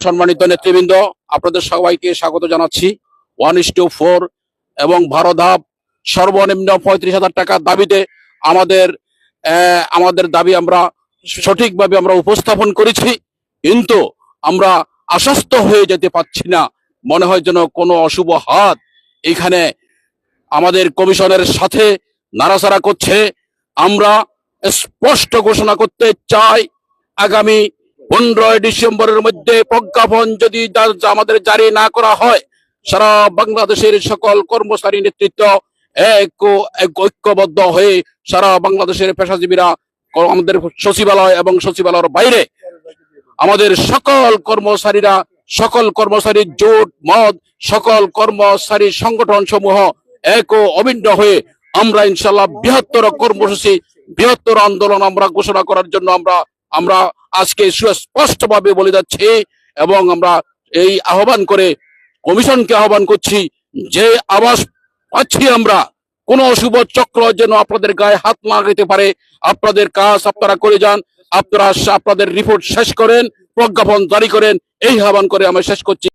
সম্মানিত নেতৃবৃন্দ, আপনাদের সবাইকে স্বাগত জানাচ্ছি। 1:4 এবং 12 ধাপ সর্বনিম্ন 35,000 টাকার দাবিতে আমাদের দাবি আমরা সঠিকভাবে আমরা উপস্থাপন করেছি, কিন্তু আমরা আশ্বস্ত হয়ে যেতে পারছি না। মনে হয় যেন কোনো অশুভ হাত এখানে আমাদের কমিশনের সাথে নাড়াচাড়া করছে। আমরা স্পষ্ট ঘোষণা করতে চাই, আগামী 15 ডিসেম্বরের মধ্যে প্রজ্ঞাপন যদি আমাদের জারি না করা হয়, সারা বাংলাদেশের সকল কর্মচারী নেতৃত্ব ঐক্যবদ্ধ হয়ে সারা বাংলাদেশের পেশাজীবীরা আমাদের সচিবালয় এবং সচিবালয়ের বাইরে আমাদের সকল কর্মচারীর জোট মত সকল কর্মচারী সংগঠন সমূহ এক ও অভিন্ন হয়ে আমরা ইনশাল্লাহ বৃহত্তর কর্মসূচি, বৃহত্তর আন্দোলন আমরা ঘোষণা করার জন্য আমরা আজকে সুস্পষ্টভাবে বলে যাচ্ছি। এবং আমরা এই আহ্বান করে কমিশনকে আহ্বান করছি, যে আবাস পাচ্ছি আমরা, কোন অশুভ চক্র যেন আপনাদের গায়ে হাত না লাগাতে পারে। আপনাদের কাজ আপনারা করে যান, আপনারা আপনাদের রিপোর্ট শেষ করেন, প্রজ্ঞাপন জারি করেন, এই আহ্বান করে আমি শেষ করছি।